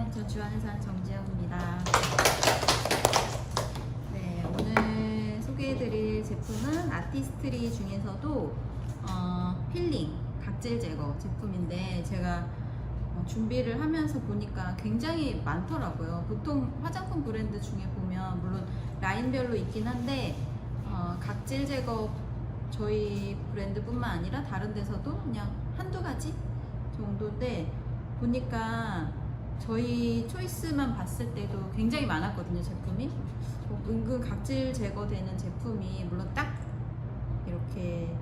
안녕하세요. 저 주안에 사는 정지영입니다. 네, 오늘 소개해드릴 제품은 아티스트리 중에서도 필링, 각질 제거 제품인데 제가 준비를 하면서 보니까 굉장히 많더라고요. 보통 화장품 브랜드 중에 보면 물론 라인별로 있긴 한데 각질 제거 저희 브랜드뿐만 아니라 다른 데서도 그냥 한두 가지 정도인데 보니까 저희 초이스만 봤을 때도 굉장히 많았거든요. 제품이 은근 각질 제거되는 제품이 물론 딱 이렇게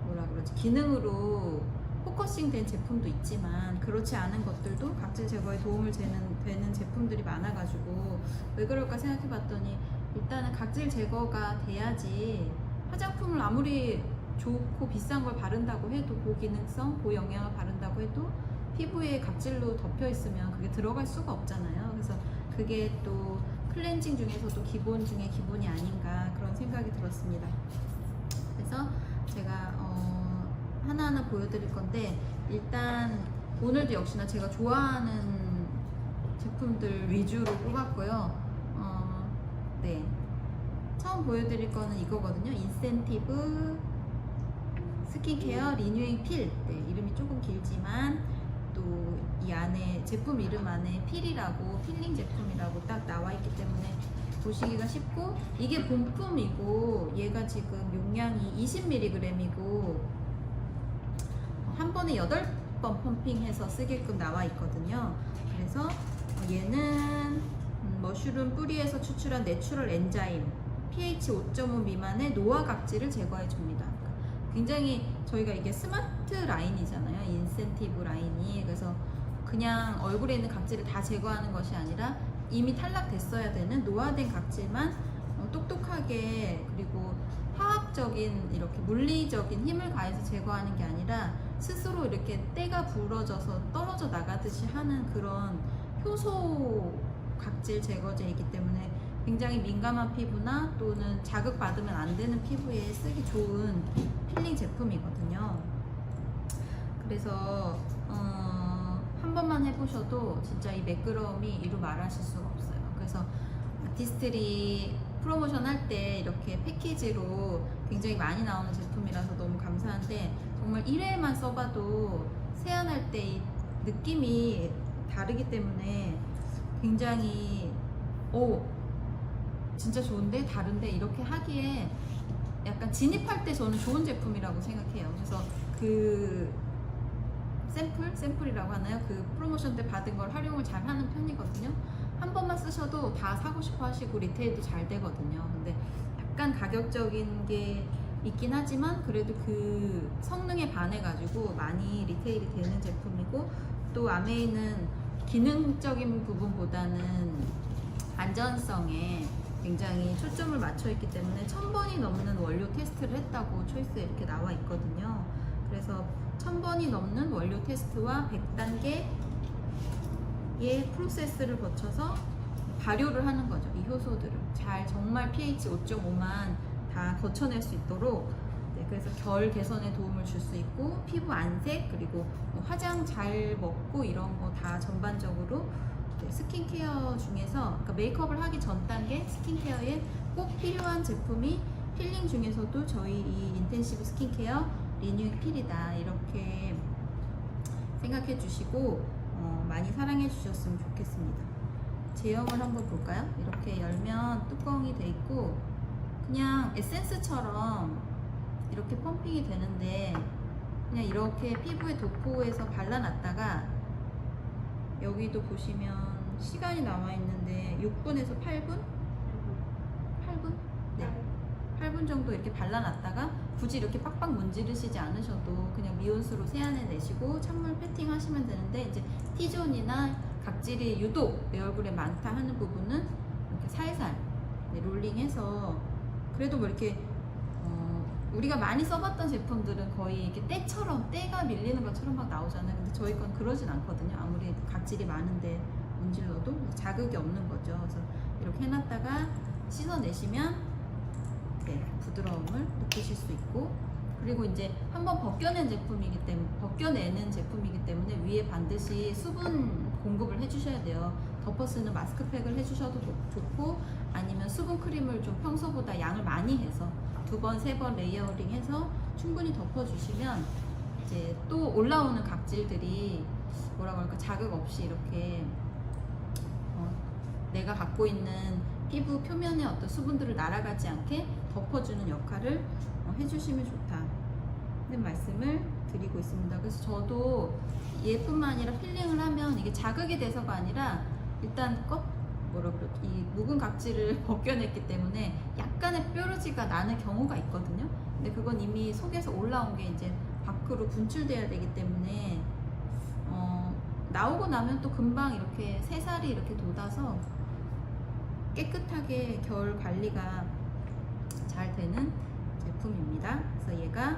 뭐라 그러지 기능으로 포커싱 된 제품도 있지만 그렇지 않은 것들도 각질 제거에 도움을 되는 제품들이 많아가지고 왜 그럴까 생각해 봤더니 일단은 각질 제거가 돼야지 화장품을 아무리 좋고 비싼 걸 바른다고 해도 고기능성, 고영양을 바른다고 해도 피부에 각질로 덮여 있으면 그게 들어갈 수가 없잖아요. 그래서 그게 또 클렌징 중에서도 기본 중에 기본이 아닌가 그런 생각이 들었습니다. 그래서 제가 하나하나 보여드릴 건데 일단 오늘도 역시나 제가 좋아하는 제품들 위주로 뽑았고요. 네, 처음 보여드릴 거는 이거거든요. 인센티브 스킨케어 리뉴잉 필. 네, 이름이 조금 길지만 또 이 안에 제품 이름 안에 필이라고 필링 제품이라고 딱 나와 있기 때문에 보시기가 쉽고 이게 본품이고 얘가 지금 용량이 20mg이고 한 번에 8번 펌핑해서 쓰게끔 나와 있거든요. 그래서 얘는 머쉬룸 뿌리에서 추출한 내추럴 엔자임 pH 5.5 미만의 노화 각질을 제거해 줍니다. 굉장히 저희가 이게 스마트 라인이잖아요. 인센티브 라인이. 그래서 그냥 얼굴에 있는 각질을 다 제거하는 것이 아니라 이미 탈락됐어야 되는 노화된 각질만 똑똑하게 그리고 화학적인 이렇게 물리적인 힘을 가해서 제거하는 게 아니라 스스로 이렇게 때가 부러져서 떨어져 나가듯이 하는 그런 효소 각질 제거제이기 때문에 굉장히 민감한 피부나 또는 자극받으면 안 되는 피부에 쓰기 좋은 필링 제품이거든요. 그래서 한 번만 해보셔도 진짜 이 매끄러움이 이루 말하실 수가 없어요. 그래서 아티스트리 프로모션 할 때 이렇게 패키지로 굉장히 많이 나오는 제품이라서 너무 감사한데 정말 1회만 써봐도 세안할 때 이 느낌이 다르기 때문에 굉장히 진짜 좋은데 다른데 이렇게 하기에 약간 진입할 때 저는 좋은 제품이라고 생각해요. 그래서 그 샘플이라고 하나요? 그 프로모션 때 받은 걸 활용을 잘 하는 편이거든요. 한 번만 쓰셔도 다 사고 싶어 하시고 리테일도 잘 되거든요. 근데 약간 가격적인 게 있긴 하지만 그래도 그 성능에 반해 가지고 많이 리테일이 되는 제품이고 또 안에 있는 기능적인 부분보다는 안전성에 굉장히 초점을 맞춰 있기 때문에 1000번이 넘는 원료 테스트를 했다고 초이스에 이렇게 나와 있거든요. 그래서 1000번이 넘는 원료 테스트와 100단계의 프로세스를 거쳐서 발효를 하는 거죠. 이 효소들을 잘 정말 pH 5.5만 다 거쳐낼 수 있도록 그래서 결 개선에 도움을 줄 수 있고 피부 안색 그리고 화장 잘 먹고 이런 거 다 전반적으로 스킨케어 중에서 그러니까 메이크업을 하기 전 단계 스킨케어에 꼭 필요한 제품이 필링 중에서도 저희 이 인텐시브 스킨케어 리뉴잉 필이다 이렇게 생각해 주시고 많이 사랑해 주셨으면 좋겠습니다. 제형을 한번 볼까요? 이렇게 열면 뚜껑이 돼 있고 그냥 에센스처럼 이렇게 펌핑이 되는데 그냥 이렇게 피부에 도포해서 발라놨다가 여기도 보시면 시간이 남아 있는데 6분에서 8분? 8분? 네. 8분 정도 이렇게 발라놨다가 굳이 이렇게 빡빡 문지르시지 않으셔도 그냥 미온수로 세안해 내시고 찬물 패팅 하시면 되는데 이제 T존이나 각질이 유독 내 얼굴에 많다 하는 부분은 이렇게 살살 롤링해서 그래도 뭐 이렇게 우리가 많이 써봤던 제품들은 거의 이렇게 때가 밀리는 것처럼 막 나오잖아요. 근데 저희 건 그러진 않거든요. 아무리 각질이 많은데 문질러도 자극이 없는 거죠. 그래서 이렇게 해놨다가 씻어내시면 부드러움을 느끼실 수 있고 그리고 이제 한번 벗겨내는 제품이기 때문에 위에 반드시 수분 공급을 해주셔야 돼요. 덮어 쓰는 마스크팩을 해주셔도 좋고, 아니면 수분 크림을 좀 평소보다 양을 많이 해서 2번, 3번 레이어링 해서 충분히 덮어주시면 이제 또 올라오는 각질들이 뭐라고 할까, 자극 없이 이렇게 내가 갖고 있는 피부 표면의 어떤 수분들을 날아가지 않게 덮어주는 역할을 해주시면 좋다 는 말씀을 드리고 있습니다. 그래서 저도 얘뿐만 아니라 필링을 하면 이게 자극이 돼서가 아니라 일단 이 묵은 각질을 벗겨냈기 때문에 약간의 뾰루지가 나는 경우가 있거든요. 근데 그건 이미 속에서 올라온 게 이제 밖으로 분출돼야 되기 때문에 나오고 나면 또 금방 이렇게 새살이 이렇게 돋아서 깨끗하게 결 관리가 잘 되는 제품입니다. 그래서 얘가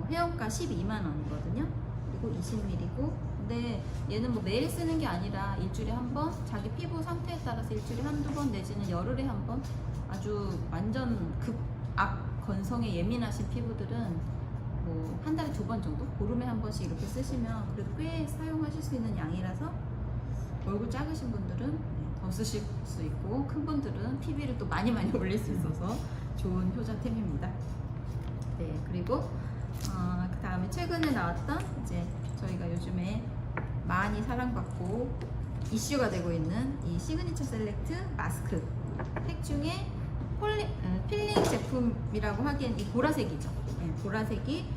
회원가 12만원이거든요. 그리고 20ml고, 근데 얘는 뭐 매일 쓰는 게 아니라 일주일에 한 번, 자기 피부 상태에 따라서 일주일에 한두 번 내지는 열흘에 한 번, 아주 완전 극악 건성에 예민하신 피부들은 뭐 한 달에 2번 정도, 보름에 한 번씩 이렇게 쓰시면 그래도 꽤 사용하실 수 있는 양이라서 얼굴 작으신 분들은 더 쓰실 수 있고, 큰 분들은 PB를 또 많이 올릴 수 있어서 좋은 효자템입니다. 네, 그리고 그 다음에 최근에 나왔던 이제 저희가 요즘에 많이 사랑받고 이슈가 되고 있는 이 시그니처 셀렉트 마스크 팩 중에 필링 제품이라고 하기엔 이 보라색이죠. 네, 보라색이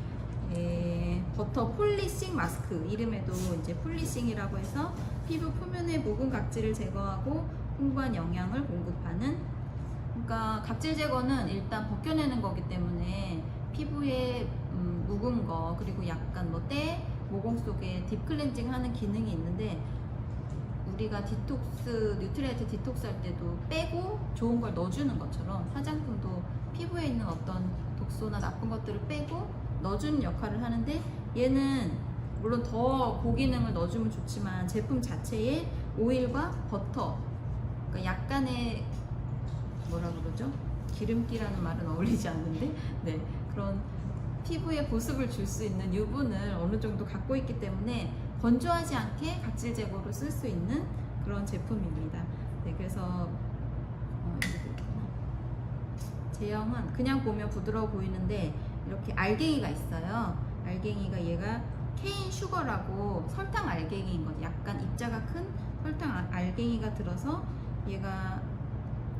버터 폴리싱 마스크, 이름에도 이제 폴리싱이라고 해서 피부 표면의 묵은 각질을 제거하고 풍부한 영양을 공급하는, 그러니까 각질 제거는 일단 벗겨내는 거기 때문에 피부에 묵은 거, 그리고 약간 뭐 때, 모공 속에 딥 클렌징 하는 기능이 있는데, 우리가 뉴트리아이트 디톡스 할 때도 빼고 좋은 걸 넣어주는 것처럼 화장품도 피부에 있는 어떤 독소나 나쁜 것들을 빼고 넣어주는 역할을 하는데, 얘는 물론 더 고기능을 넣어주면 좋지만 제품 자체에 오일과 버터, 그러니까 약간의 뭐라 그러죠? 기름기라는 말은 어울리지 않는데, 네, 그런 피부에 보습을 줄 수 있는 유분을 어느 정도 갖고 있기 때문에 건조하지 않게 각질 제거로 쓸 수 있는 그런 제품입니다. 네, 그래서 제형은 그냥 보면 부드러워 보이는데 이렇게 알갱이가 있어요. 알갱이가 얘가 케인 슈거라고 설탕 알갱이인 거죠. 약간 입자가 큰 설탕 알갱이가 들어서 얘가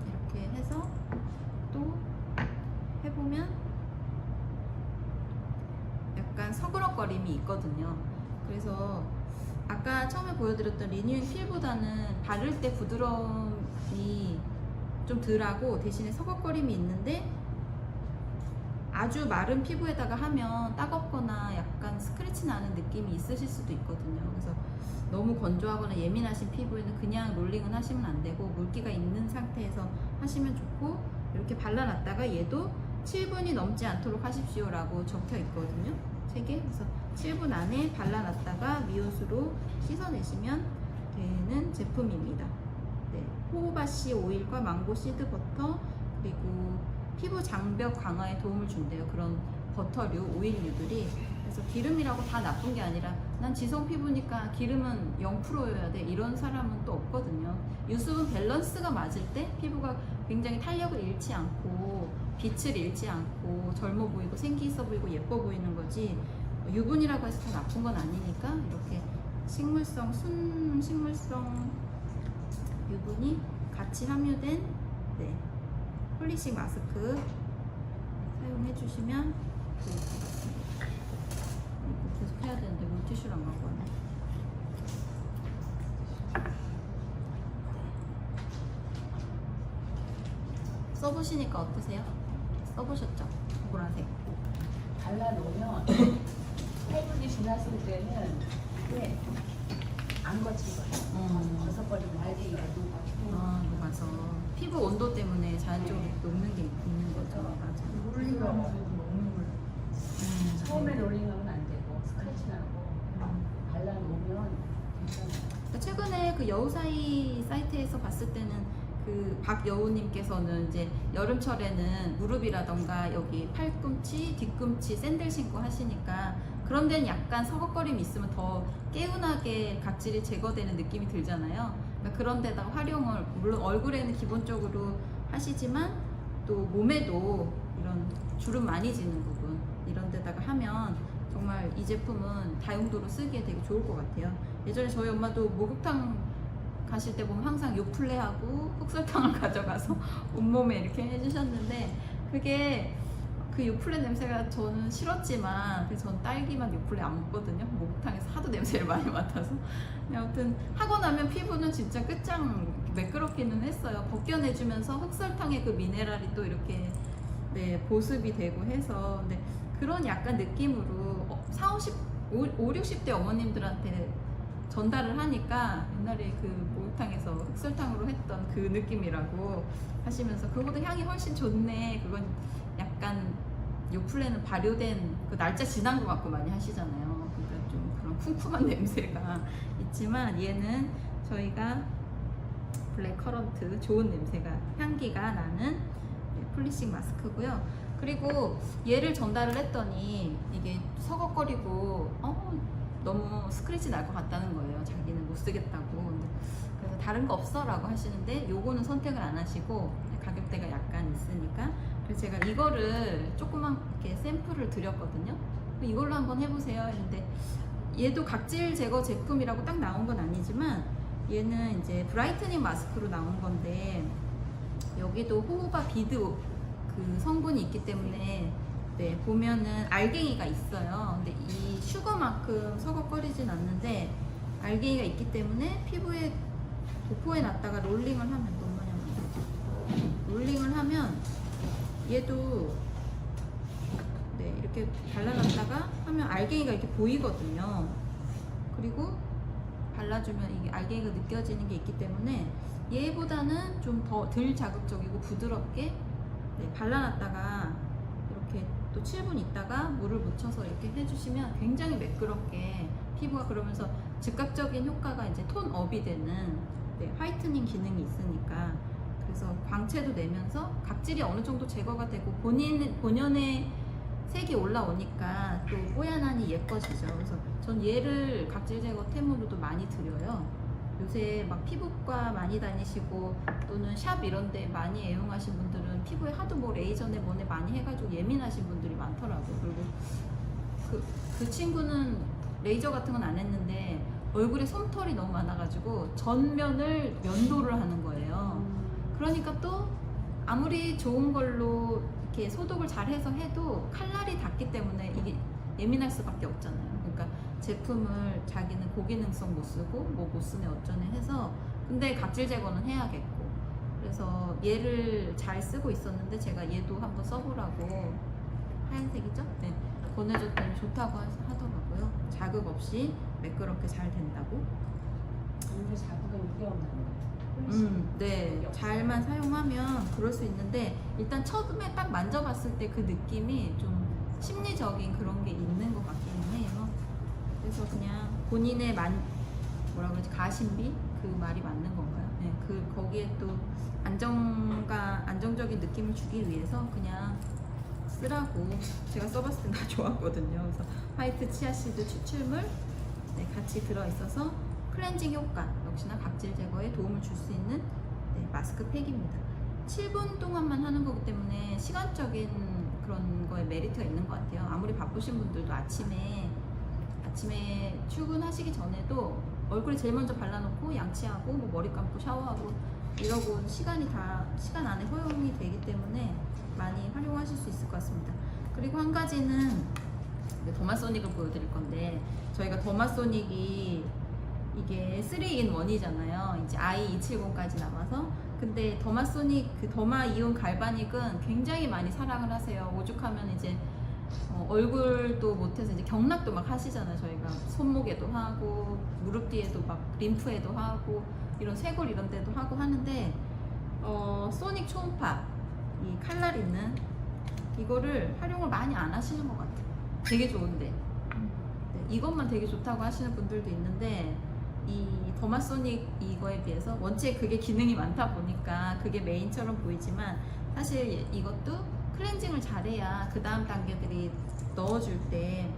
이렇게 해서 또 해보면 약간 서그럭거림이 있거든요. 그래서 아까 처음에 보여드렸던 리뉴잉 필보다는 바를 때 부드러움이 좀 덜하고 대신에 서걱거림이 있는데, 아주 마른 피부에다가 하면 따갑거나 약간 스크래치 나는 느낌이 있으실 수도 있거든요. 그래서 너무 건조하거나 예민하신 피부에는 그냥 롤링은 하시면 안 되고 물기가 있는 상태에서 하시면 좋고, 이렇게 발라놨다가 얘도 7분이 넘지 않도록 하십시오 라고 적혀 있거든요, 책에. 그래서 7분 안에 발라놨다가 미온수로 씻어내시면 되는 제품입니다. 네, 호호바씨 오일과 망고 시드 버터, 그리고 피부 장벽 강화에 도움을 준대요. 그런 버터류, 오일류들이. 그래서 기름이라고 다 나쁜 게 아니라 난 지성 피부니까 기름은 0%여야 돼, 이런 사람은 또 없거든요. 유수분 밸런스가 맞을 때 피부가 굉장히 탄력을 잃지 않고 빛을 잃지 않고 젊어 보이고 생기 있어 보이고 예뻐 보이는 거지, 유분이라고 해서 다 나쁜 건 아니니까 이렇게 식물성, 순식물성 유분이 같이 함유된 폴리싱 마스크 사용해 주시면 좋을 것 같습니다. 이거 계속 해야 되는데 물티슈를 안 갖고 왔네. 써보시니까 어떠세요? 써보셨죠? 보라색. 발라놓으면 8분이 지났을 때는 이게 안 거치거든요. 버섯거리고 알갱이가 녹아서. 녹아서 피부 온도 때문에 자연적으로 녹는 게 있는 거죠. 맞아. 롤링하면 먹는 걸. 처음에 롤링하면 안 되고 스크래치 나고 발라놓으면 괜찮아요. 그러니까 최근에 그 여우사이 사이트에서 봤을 때는 그 박여우님께서는 이제 여름철에는 무릎이라던가 여기 팔꿈치, 뒤꿈치 샌들 신고 하시니까 그런 데는 약간 서걱거림이 있으면 더 개운하게 각질이 제거되는 느낌이 들잖아요. 그러니까 그런 데다가 활용을 물론 얼굴에는 기본적으로 하시지만 또 몸에도 이런 주름 많이 지는 부분 이런 데다가 하면 정말 이 제품은 다용도로 쓰기에 되게 좋을 것 같아요. 예전에 저희 엄마도 목욕탕 가실 때 보면 항상 요플레하고 흑설탕을 가져가서 온몸에 이렇게 해주셨는데 그게 그 요플레 냄새가 저는 싫었지만 그래서 저는 딸기맛 요플레 안 먹거든요. 목욕탕에서 하도 냄새를 많이 맡아서. 근데 아무튼 하고 나면 피부는 진짜 끝장 매끄럽기는 했어요. 벗겨내주면서 흑설탕의 그 미네랄이 또 이렇게 네, 보습이 되고 해서 근데 그런 약간 느낌으로 5, 60대 어머님들한테 전달을 하니까 옛날에 그 목욕탕에서 흑설탕으로 했던 그 느낌이라고 하시면서 그거보다 향이 훨씬 좋네. 그건 약간 요플레는 발효된 그 날짜 지난 것 같고 많이 하시잖아요. 그러니까 좀 그런 쿰쿰한 냄새가 있지만 얘는 저희가 블랙 커런트 좋은 냄새가 향기가 나는 폴리싱 마스크고요. 그리고 얘를 전달을 했더니 이게 서걱거리고 너무 스크래치 날 것 같다는 거예요. 자기는 못 쓰겠다고. 그래서 다른 거 없어? 라고 하시는데 요거는 선택을 안 하시고 가격대가 약간 있으니까 그래서 제가 이거를 조그맣게 샘플을 드렸거든요. 이걸로 한번 해보세요 했는데 얘도 각질 제거 제품이라고 딱 나온 건 아니지만 얘는 이제 브라이트닝 마스크로 나온 건데 여기도 호호바 비드 그 성분이 있기 때문에 네, 보면은 알갱이가 있어요. 근데 이 슈거만큼 서걱거리진 않는데 알갱이가 있기 때문에 피부에 도포해 놨다가 롤링을 하면 너무 많이 하면 롤링을 하면 얘도 네, 이렇게 발라놨다가 하면 알갱이가 이렇게 보이거든요. 그리고 발라주면 이게 알갱이가 느껴지는 게 있기 때문에 얘보다는 좀 더 덜 자극적이고 부드럽게 네, 발라놨다가 이렇게 또 7분 있다가 물을 묻혀서 이렇게 해주시면 굉장히 매끄럽게 피부가 그러면서 즉각적인 효과가 이제 톤업이 되는 네, 화이트닝 기능이 있으니까 그래서 광채도 내면서 각질이 어느 정도 제거가 되고 본연의 색이 올라오니까 또 뽀얀하니 예뻐지죠. 그래서 전 얘를 각질 제거템으로도 많이 드려요. 요새 막 피부과 많이 다니시고 또는 샵 이런 데 많이 애용하신 분들은 피부에 하도 뭐 레이저네 뭐네 많이 해가지고 예민하신 분들이 많더라고요. 그리고 그 친구는 레이저 같은 건 안 했는데 얼굴에 솜털이 너무 많아가지고 전면을 면도를 하는 거예요. 그러니까 또 아무리 좋은 걸로 이렇게 소독을 잘 해서 해도 칼날이 닿기 때문에 이게 예민할 수밖에 없잖아요. 그러니까 제품을 자기는 고기능성 못 쓰고 뭐 못 쓰네 어쩌네 해서 근데 각질 제거는 해야겠고 그래서 얘를 잘 쓰고 있었는데 제가 얘도 한번 써보라고 하얀색이죠? 네. 권해줬더니 좋다고 하더라고요. 자극 없이 매끄럽게 잘 된다고. 오히려 자극은 그게 없는 거예요. 네. 잘만 사용하면 그럴 수 있는데 일단 처음에 딱 만져봤을 때 그 느낌이 좀 심리적인 그런 게 있는 것 같기는 해요. 그래서 그냥 본인의 뭐라 그러지 가심비 그 말이 맞는 건가요? 네. 거기에 또 안정적인 느낌을 주기 위해서 그냥 쓰라고 제가 써봤을 때 다 좋았거든요. 그래서 화이트 치아씨드 추출물 네, 같이 들어있어서 클렌징 효과 역시나 각질 제거에 도움을 줄 수 있는 네, 마스크팩입니다. 7분 동안만 하는 거기 때문에 시간적인 그런 거에 메리트가 있는 것 같아요. 아무리 바쁘신 분들도 아침에 출근하시기 전에도 얼굴에 제일 먼저 발라놓고 양치하고 뭐 머리 감고 샤워하고 이러고 시간 안에 허용이 되기 때문에 많이 활용하실 수 있을 것 같습니다. 그리고 한 가지는 더마소닉을 보여드릴 건데 저희가 더마소닉이 이게 3in1이잖아요. 이제 i270까지 남아서 근데 더마소닉 그 더마 이온 갈바닉은 굉장히 많이 사랑을 하세요. 오죽하면 이제 얼굴도 못해서 이제 경락도 막 하시잖아요. 저희가 손목에도 하고 무릎 뒤에도 막 림프에도 하고 이런 쇄골 이런 데도 하고 하는데 소닉 초음파 이 칼날 있는 이거를 활용을 많이 안 하시는 것 같아요. 되게 좋은데 네, 이것만 되게 좋다고 하시는 분들도 있는데 이 더마소닉 이거에 비해서 원체 그게 기능이 많다 보니까 그게 메인처럼 보이지만 사실 이것도 클렌징을 잘해야 그 다음 단계들이 넣어줄 때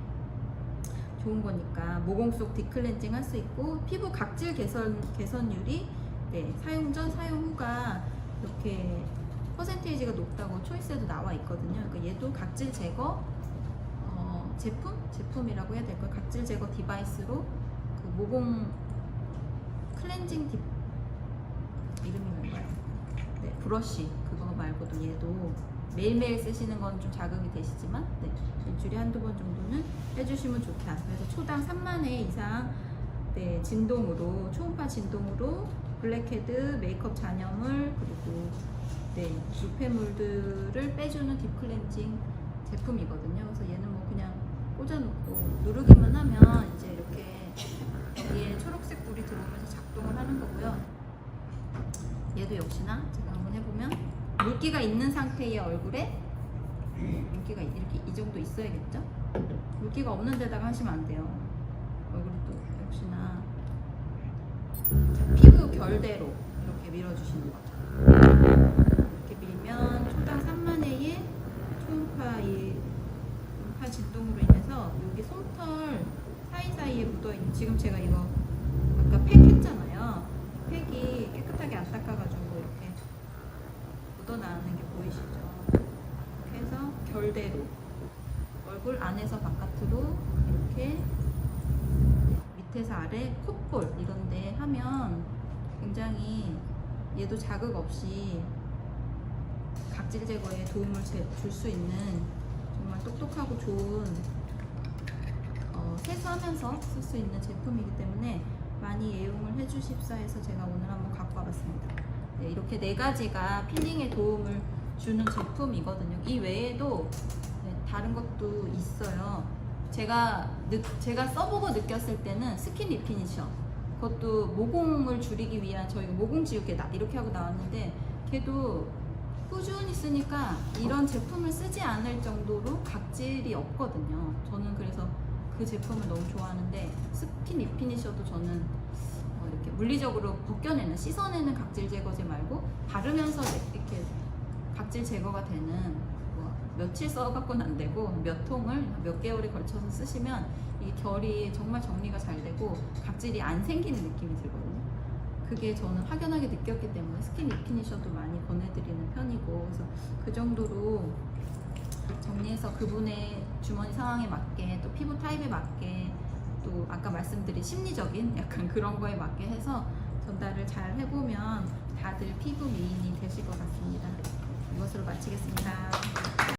좋은 거니까 모공 속 딥클렌징 할 수 있고 피부 각질 개선율이 네, 사용 전 사용 후가 이렇게 퍼센테이지가 높다고 초이스에도 나와 있거든요. 그러니까 얘도 각질 제거 제품이라고 해야 될까요? 각질 제거 디바이스로 그 모공 클렌징 이름이 뭔가요? 네, 브러쉬 그거 말고도 얘도 매일매일 쓰시는 건 좀 자극이 되시지만 네, 일주일에 한두 번 정도는 해주시면 좋다. 그래서 초당 3만 회 이상 네, 진동으로 초음파 진동으로 블랙헤드, 메이크업 잔여물 그리고 네, 노폐물들을 빼주는 딥클렌징 제품이거든요. 그래서 얘는 뭐 그냥 꽂아놓고 누르기만 하면 이제 이렇게 여기에 초록색 불이 들어오면서 작동을 하는 거고요. 얘도 역시나 제가 한번 해보면 물기가 있는 상태의 얼굴에 물기가 이렇게 이 정도 있어야겠죠? 물기가 없는 데다가 하시면 안 돼요. 얼굴이 또 역시나 자, 피부 결대로 이렇게 밀어주시는 거죠. 이렇게 밀면 초당 3만 회의 초음파 진동으로 인해서 여기 솜털 사이사이에 묻어있는 지금 제가 이거 아까 팩 했잖아요. 팩이 깨끗하게 안 닦아가지고 이렇게 묻어나는 게 보이시죠? 이렇게 해서 결대로 얼굴 안에서 바깥으로 이렇게 밑에서 아래 콧볼 이런데 하면 굉장히 얘도 자극 없이 각질 제거에 도움을 줄 수 있는 정말 똑똑하고 좋은 세수하면서 쓸 수 있는 제품이기 때문에 많이 애용을 해주십사 해서 제가 오늘 한번 갖고 와봤습니다. 네, 이렇게 4가지가 필링에 도움을 주는 제품이거든요. 이 외에도 네, 다른 것도 있어요. 제가 써보고 느꼈을 때는 스킨 리피니셔 그것도 모공을 줄이기 위한 저희가 모공 지우개 이렇게 하고 나왔는데 걔도 꾸준히 쓰니까 이런 제품을 쓰지 않을 정도로 각질이 없거든요. 저는 그래서 그 제품을 너무 좋아하는데 스킨 리피니셔도 저는 이렇게 물리적으로 벗겨내는 씻어내는 각질 제거제 말고 바르면서 이렇게 각질 제거가 되는 뭐 며칠 써갖고는 안 되고 몇 통을 몇 개월에 걸쳐서 쓰시면 이 결이 정말 정리가 잘 되고 각질이 안 생기는 느낌이 들거든요. 그게 저는 확연하게 느꼈기 때문에 스킨 리피니셔도 많이 권해드리는 편이고 그래서 그 정도로 정리해서 그분의 주머니 상황에 맞게 또 피부 타입에 맞게 또 아까 말씀드린 심리적인 약간 그런 거에 맞게 해서 전달을 잘 해보면 다들 피부 미인이 되실 것 같습니다. 이것으로 마치겠습니다.